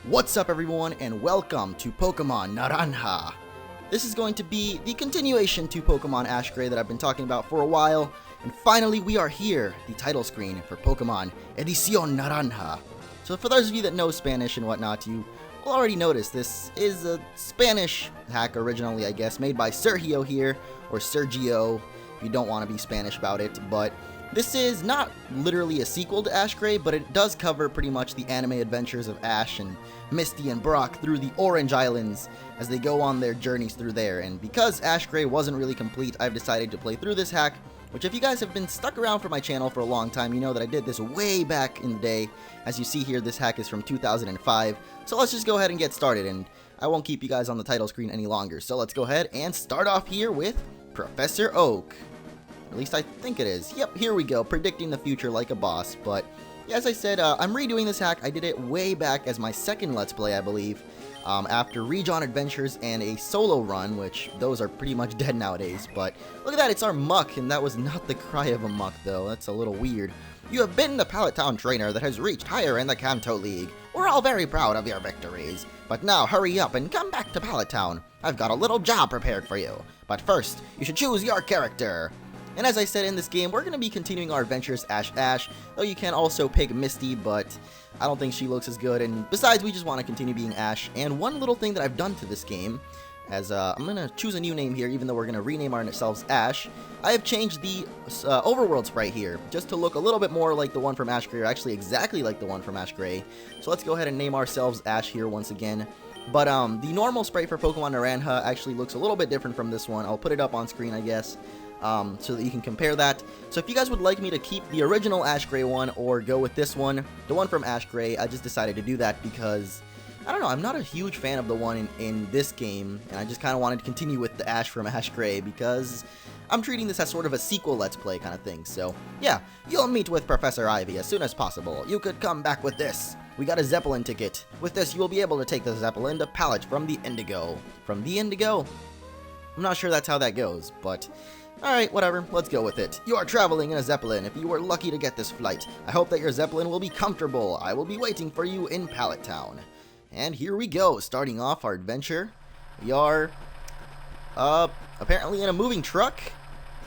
What's up everyone, and welcome to Pokemon Naranja. This is going to be the continuation to Pokemon Ash Gray that I've been talking about for a while, and finally we are here, the title screen for Pokemon Edición Naranja. So for those of you that know Spanish and whatnot, you will already notice this is a Spanish hack originally, I guess, made by Sergio here, or Sergio, if you don't want to be Spanish about it, but this is not literally a sequel to Ash Gray, but it does cover pretty much the anime adventures of Ash and Misty and Brock through the Orange Islands as they go on their journeys through there. And because Ash Gray wasn't really complete, I've decided to play through this hack, which if you guys have been stuck around for my channel for a long time, you know that I did this way back in the day. As you see here, this hack is from 2005. So let's just go ahead and get started, and I won't keep you guys on the title screen any longer. So let's go ahead and start off here with Professor Oak. At least I think it is. Yep, here we go, predicting the future like a boss. But yeah, as I said, I'm redoing this hack. I did it way back as my second Let's Play, I believe, after Region Adventures and a solo run, which those are pretty much dead nowadays. But look at that, it's our Muck, and that was not the cry of a Muck, though. That's a little weird. You have been the Pallet Town trainer that has reached higher in the Kanto League. We're all very proud of your victories. But now hurry up and come back to Pallet Town. I've got a little job prepared for you. But first, you should choose your character. And as I said, in this game, we're going to be continuing our adventures Ash, though you can also pick Misty, but I don't think she looks as good, and besides, we just want to continue being Ash. And one little thing that I've done to this game, as I'm going to choose a new name here, even though we're going to rename ourselves Ash, I have changed the overworld sprite here, just to look a little bit more like the one from Ash Gray, or actually exactly like the one from Ash Gray. So let's go ahead and name ourselves Ash here once again. But the normal sprite for Pokemon Naranja actually looks a little bit different from this one. I'll put it up on screen, I guess. So that you can compare that. So if you guys would like me to keep the original Ash Gray one or go with this one, the one from Ash Gray, I just decided to do that because, I don't know, I'm not a huge fan of the one in this game, and I just kind of wanted to continue with the Ash from Ash Gray because I'm treating this as sort of a sequel Let's Play kind of thing. So yeah, you'll meet with Professor Ivy as soon as possible. You could come back with this. We got a Zeppelin ticket. With this, you will be able to take the Zeppelin to Pallet from the Indigo. From the Indigo? I'm not sure that's how that goes, but alright, whatever, let's go with it. You are traveling in a Zeppelin if you were lucky to get this flight. I hope that your Zeppelin will be comfortable. I will be waiting for you in Pallet Town. And here we go, starting off our adventure. We are, apparently in a moving truck.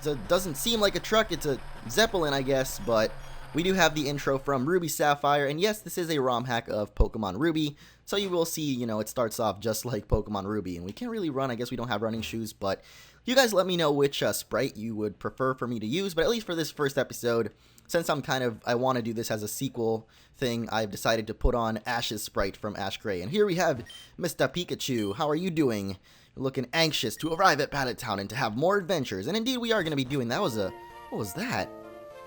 It doesn't seem like a truck, it's a Zeppelin, I guess, but we do have the intro from Ruby Sapphire, and yes, this is a ROM hack of Pokemon Ruby, so you will see, you know, it starts off just like Pokemon Ruby, and we can't really run. I guess we don't have running shoes, but you guys let me know which sprite you would prefer for me to use. But at least for this first episode, since I want to do this as a sequel thing, I've decided to put on Ash's sprite from Ash Gray. And here we have Mr. Pikachu. How are you doing? You're looking anxious to arrive at Pallet Town and to have more adventures. And indeed we are going to be doing. That was a, what was that?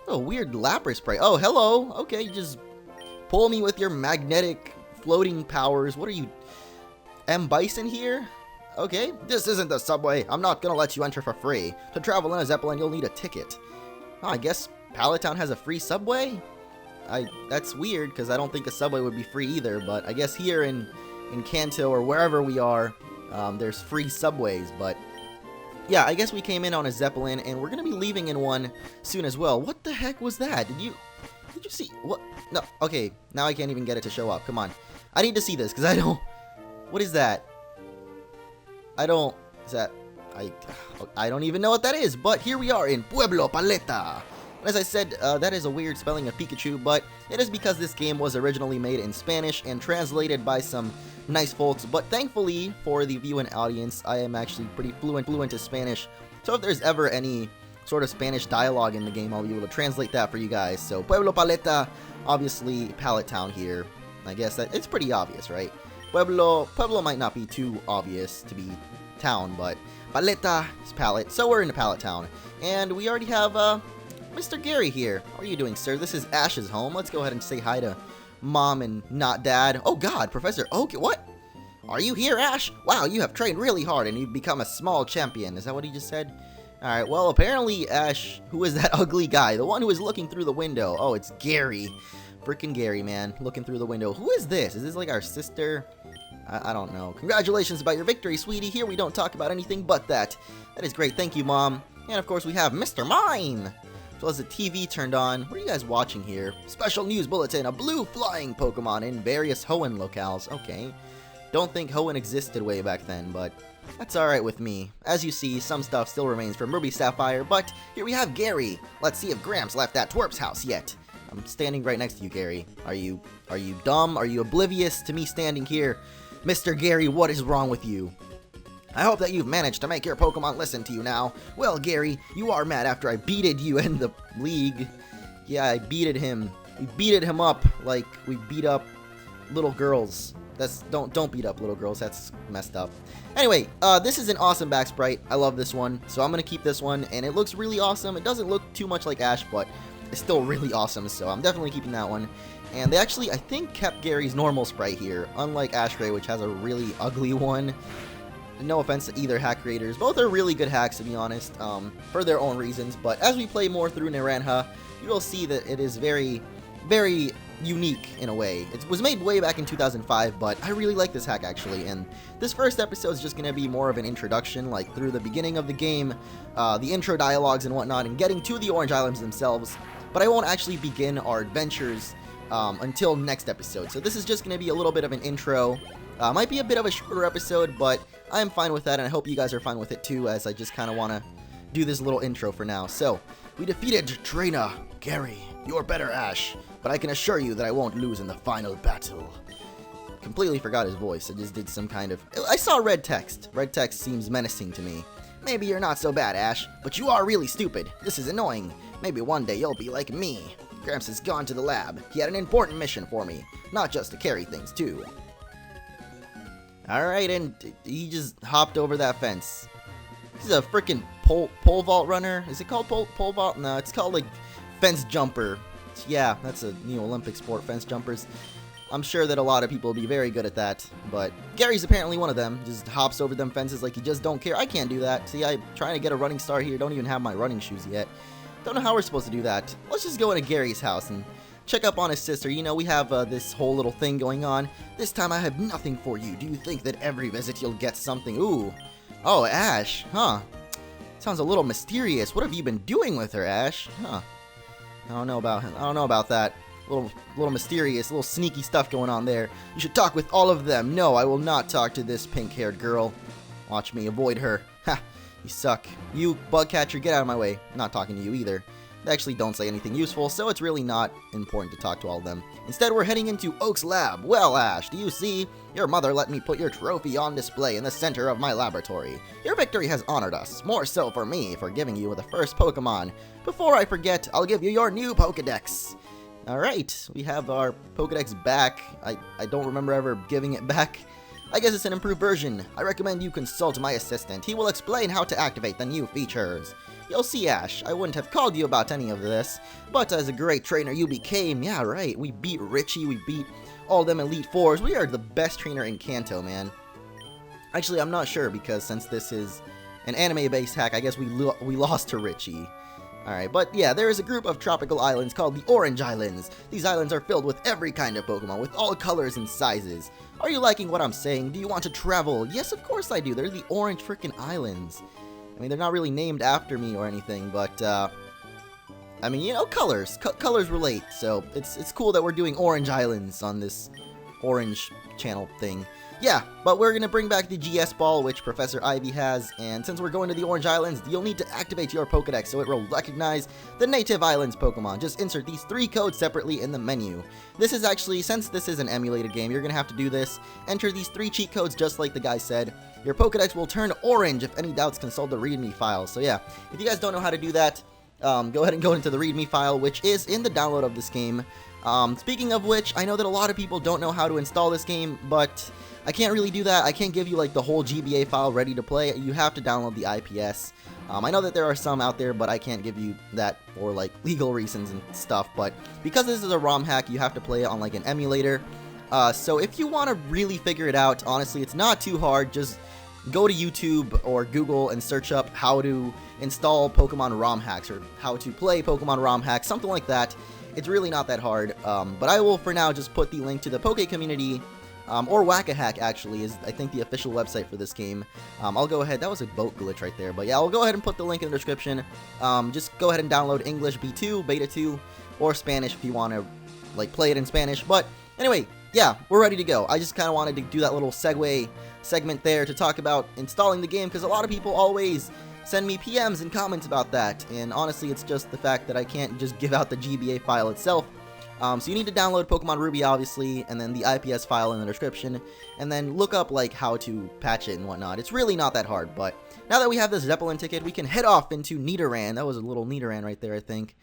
Oh, weird Lapras sprite. Oh, hello. Okay, you just pull me with your magnetic floating powers. What are you, M. Bison here? Okay, this isn't the subway. I'm not gonna let you enter for free. To travel in a Zeppelin, you'll need a ticket. Oh, I guess Pallet Town has a free subway? That's weird, because I don't think a subway would be free either, but I guess here in Kanto, or wherever we are, there's free subways, but yeah, I guess we came in on a Zeppelin, and we're gonna be leaving in one soon as well. What the heck was that? Did you see? What? No, okay, now I can't even get it to show up. Come on. I need to see this, because I don't... What is that? I don't even know what that is, but here we are in Pueblo Paleta. And as I said, that is a weird spelling of Pikachu, but it is because this game was originally made in Spanish and translated by some nice folks, but thankfully for the viewing audience, I am actually pretty fluent in Spanish, so if there's ever any sort of Spanish dialogue in the game, I'll be able to translate that for you guys. So Pueblo Paleta, obviously Pallet Town here. I guess that it's pretty obvious, right? Pueblo might not be too obvious to be town, but Paleta is Pallet, so we're in the Pallet Town. And we already have, Mr. Gary here. How are you doing, sir? This is Ash's home. Let's go ahead and say hi to Mom and not Dad. Oh God, Professor Oak, what? Are you here, Ash? Wow, you have trained really hard and you've become a small champion. Is that what he just said? Alright, well, apparently Ash, who is that ugly guy? The one who is looking through the window. Oh, it's Gary. Freaking Gary, man. Looking through the window. Who is this? Is this like our sister? I don't know. Congratulations about your victory, sweetie. Here we don't talk about anything but that. That is great. Thank you, Mom. And of course, we have Mr. Mime. As well as the TV turned on. What are you guys watching here? Special news bulletin. A blue flying Pokemon in various Hoenn locales. Okay. Don't think Hoenn existed way back then, but that's alright with me. As you see, some stuff still remains from Ruby Sapphire, but here we have Gary. Let's see if Gramps left that twerp's house yet. I'm standing right next to you, Gary. Are you dumb? Are you oblivious to me standing here? Mr. Gary, what is wrong with you? I hope that you've managed to make your Pokemon listen to you now. Well, Gary, you are mad after I beated you in the league. Yeah, I beated him. We beated him up like we beat up little girls. Don't beat up little girls. That's messed up. Anyway, this is an awesome back sprite. I love this one, so I'm gonna keep this one, and it looks really awesome. It doesn't look too much like Ash, but it's still really awesome, so I'm definitely keeping that one. And they actually, I think, kept Gary's normal sprite here, unlike Ash Gray, which has a really ugly one. No offense to either hack creators. Both are really good hacks, to be honest, for their own reasons. But as we play more through Naranja, you will see that it is very, very unique in a way. It was made way back in 2005, but I really like this hack, actually. And this first episode is just going to be more of an introduction, like through the beginning of the game, the intro dialogues and whatnot, and getting to the Orange Islands themselves. But I won't actually begin our adventures until next episode. So this is just going to be a little bit of an intro. Might be a bit of a shorter episode, but I'm fine with that, and I hope you guys are fine with it too, as I just kind of want to do this little intro for now. So, we defeated Trainer Gary. You're better, Ash, but I can assure you that I won't lose in the final battle. Completely forgot his voice. I just did some kind of... I saw red text. Red text seems menacing to me. Maybe you're not so bad, Ash, but you are really stupid. This is annoying. Maybe one day you'll be like me. Gramps has gone to the lab. He had an important mission for me, not just to carry things, too. Alright, and he just hopped over that fence. He's a freaking pole vault runner. Is it called pole vault? No, it's called, like, fence jumper. Yeah, that's a new Olympic sport, fence jumpers. I'm sure that a lot of people will be very good at that, but Gary's apparently one of them. Just hops over them fences like he just don't care. I can't do that. See, I'm trying to get a running start here. Don't even have my running shoes yet. Don't know how we're supposed to do that. Let's just go into Gary's house and check up on his sister. You know, we have this whole little thing going on. This time I have nothing for you. Do you think that every visit you'll get something? Ooh. Oh, Ash. Huh. Sounds a little mysterious. What have you been doing with her, Ash? Huh. I don't know about that. A little mysterious, a little sneaky stuff going on there. You should talk with all of them. No, I will not talk to this pink-haired girl. Watch me avoid her. Ha. You suck. You, bug catcher, get out of my way. I'm not talking to you either. They actually don't say anything useful, so it's really not important to talk to all of them. Instead, we're heading into Oak's lab. Well, Ash, do you see? Your mother let me put your trophy on display in the center of my laboratory. Your victory has honored us, more so for me, for giving you the first Pokemon. Before I forget, I'll give you your new Pokedex. Alright, we have our Pokedex back. I don't remember ever giving it back. I guess it's an improved version. I recommend you consult my assistant. He will explain how to activate the new features. You'll see, Ash, I wouldn't have called you about any of this, but as a great trainer you became. Yeah, right, we beat Richie, we beat all them Elite Fours. We are the best trainer in Kanto, man. Actually, I'm not sure, because since this is an anime-based hack, I guess we lost to Richie. Alright, but yeah, there is a group of tropical islands called the Orange Islands. These islands are filled with every kind of Pokemon, with all colors and sizes. Are you liking what I'm saying? Do you want to travel? Yes, of course I do. They're the Orange frickin' Islands. I mean, they're not really named after me or anything, but, I mean, you know, colors. Colors relate, so it's cool that we're doing Orange Islands on this Orange channel thing. Yeah, but we're going to bring back the GS Ball, which Professor Ivy has, and since we're going to the Orange Islands, you'll need to activate your Pokedex so it will recognize the native islands Pokemon. Just insert these 3 codes separately in the menu. This is actually, since this is an emulated game, you're going to have to do this. Enter these 3 cheat codes just like the guy said. Your Pokedex will turn orange. If any doubts, consult the README file. So yeah, if you guys don't know how to do that, go ahead and go into the README file, which is in the download of this game. Speaking of which, I know that a lot of people don't know how to install this game, but I can't really do that. I can't give you like the whole GBA file ready to play. You have to download the IPS. I know that there are some out there, but I can't give you that for like legal reasons and stuff. But because this is a ROM hack, you have to play it on like an emulator. So if you want to really figure it out, honestly, it's not too hard. Just go to YouTube or Google and search up how to install Pokemon ROM hacks or how to play Pokemon ROM hacks, something like that. It's really not that hard, but I will for now just put the link to the Poke Community, or Whack-A-Hack actually is I think the official website for this game. I'll go ahead, that was a boat glitch right there, but yeah, I'll go ahead and put the link in the description. Just go ahead and download English B2, Beta 2, or Spanish if you want to like play it in Spanish. But anyway, yeah, we're ready to go. I just kind of wanted to do that little segue segment there to talk about installing the game, because a lot of people always send me PMs and comments about that, and honestly it's just the fact that I can't just give out the GBA file itself. So you need to download Pokemon Ruby obviously, and then the IPS file in the description, and then look up like how to patch it and whatnot. It's really not that hard, but now that we have this Zeppelin ticket, we can head off into Nidoran. That was a little Nidoran right there, I think.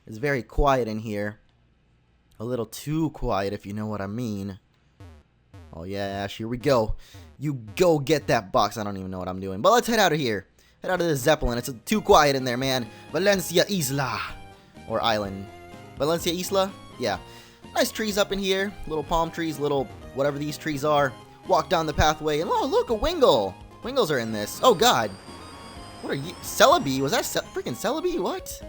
It's very quiet in here. A little too quiet, if you know what I mean. Oh yeah, Ash, here we go. You go get that box. I don't even know what I'm doing, but let's head out of here. Head out of this Zeppelin. It's too quiet in there, man. Valencia Isla. Or island. Valencia Isla? Yeah. Nice trees up in here. Little palm trees, little whatever these trees are. Walk down the pathway, and oh, look, a Wingull. Wingulls are in this. Oh, God. What are you? Celebi? Was that freaking Celebi? What?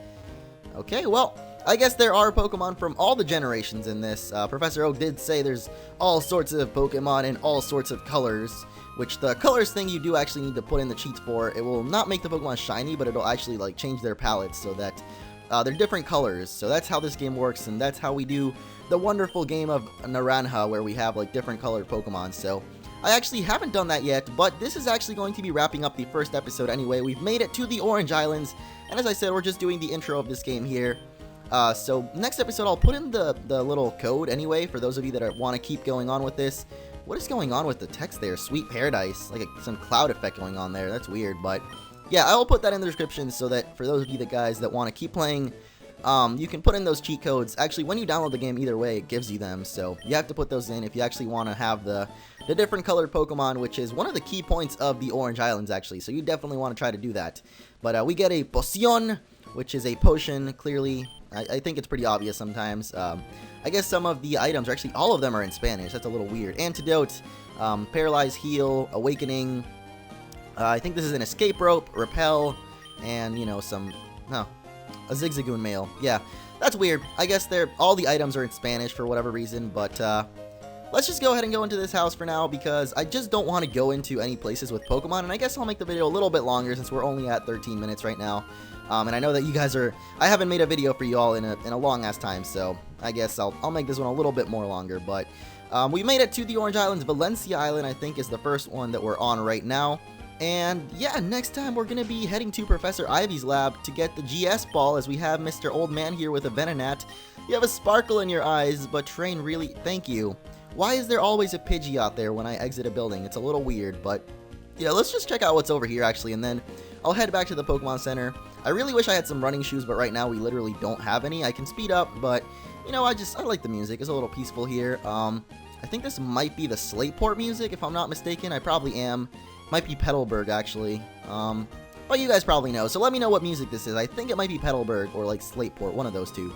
Okay, well, I guess there are Pokemon from all the generations in this. Professor Oak did say there's all sorts of Pokemon in all sorts of colors, which the colors thing you do actually need to put in the cheats for. It will not make the Pokemon shiny, but it'll actually like change their palettes so that they're different colors. So that's how this game works, and that's how we do the wonderful game of Naranja, where we have like different colored Pokemon. So I actually haven't done that yet, but this is actually going to be wrapping up the first episode anyway. We've made it to the Orange Islands, and as I said, we're just doing the intro of this game here. So next episode, I'll put in the little code anyway, for those of you that want to keep going on with this. What is going on with the text there? Sweet Paradise. Like some cloud effect going on there. That's weird, but yeah, I'll put that in the description so that for those of you guys that want to keep playing, you can put in those cheat codes. Actually, when you download the game, either way, it gives you them. So you have to put those in if you actually want to have the different colored Pokemon, which is one of the key points of the Orange Islands, actually. So you definitely want to try to do that. But we get a Poción, which is a potion, clearly. I think it's pretty obvious sometimes. I guess some of the items, or actually all of them, are in Spanish. That's a little weird. Antidote, Paralyze, Heal, Awakening. I think this is an Escape Rope, Repel, and, you know, a Zigzagoon Mail. Yeah, that's weird. I guess all the items are in Spanish for whatever reason, but let's just go ahead and go into this house for now, because I just don't want to go into any places with Pokemon, and I guess I'll make the video a little bit longer since we're only at 13 minutes right now. And I know that you guys I haven't made a video for you all in a long ass time, so I guess I'll make this one a little bit more longer. But we made it to the Orange Islands. Valencia Island, I think, is the first one that we're on right now. And yeah, next time we're gonna be heading to Professor Ivy's lab to get the GS ball, as we have Mr. Old Man here with a Venonat. You have a sparkle in your eyes, but Train, really, thank you. Why is there always a Pidgey out there when I exit a building? It's a little weird, but yeah, let's just check out what's over here actually, and then I'll head back to the Pokemon Center. I really wish I had some running shoes, but right now we literally don't have any. I can speed up, but you know, I like the music. It's a little peaceful here. I think this might be the Slateport music, if I'm not mistaken. I probably am. Might be Petalburg, actually. But you guys probably know, so let me know what music this is. I think it might be Petalburg or like Slateport, one of those two.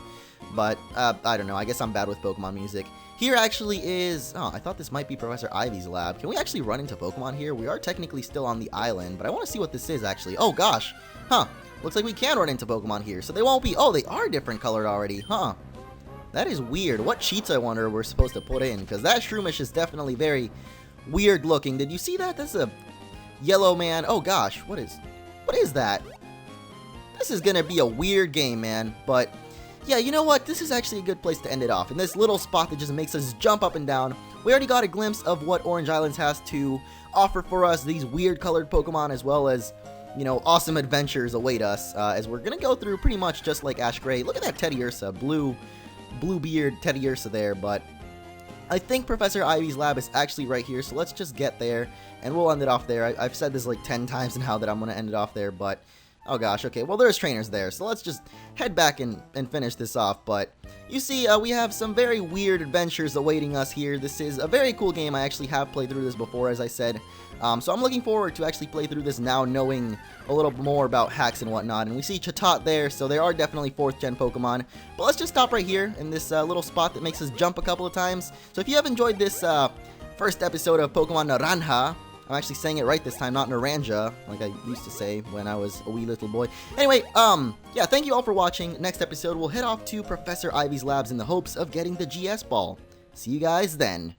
But I don't know. I guess I'm bad with Pokemon music. Here actually is... Oh, I thought this might be Professor Ivy's lab. Can we actually run into Pokemon here? We are technically still on the island, but I want to see what this is, actually. Oh, gosh. Huh. Looks like we can run into Pokemon here. So they won't be... Oh, they are different colored already. Huh. That is weird. What cheats, I wonder, we're supposed to put in? Because that Shroomish is definitely very weird looking. Did you see that? That's a yellow man. Oh, gosh. What is that? This is going to be a weird game, man. But... yeah, you know what? This is actually a good place to end it off. In this little spot that just makes us jump up and down. We already got a glimpse of what Orange Islands has to offer for us. These weird colored Pokemon, as well as, you know, awesome adventures await us. As we're going to go through pretty much just like Ash Gray. Look at that Teddy Ursa. Blue beard Teddy Ursa there. But I think Professor Ivy's lab is actually right here. So let's just get there. And we'll end it off there. I've said this like 10 times now that I'm going to end it off there. But... Oh gosh, okay, well there's trainers there, so let's just head back and finish this off. But you see, we have some very weird adventures awaiting us here. This is a very cool game. I actually have played through this before, as I said. So I'm looking forward to actually play through this now, knowing a little more about hacks and whatnot. And we see Chatot there, so they are definitely 4th gen Pokemon. But let's just stop right here in this little spot that makes us jump a couple of times. So if you have enjoyed this first episode of Pokemon Naranja, I'm actually saying it right this time, not Naranja, like I used to say when I was a wee little boy. Anyway, yeah, thank you all for watching. Next episode, we'll head off to Professor Ivy's labs in the hopes of getting the GS ball. See you guys then.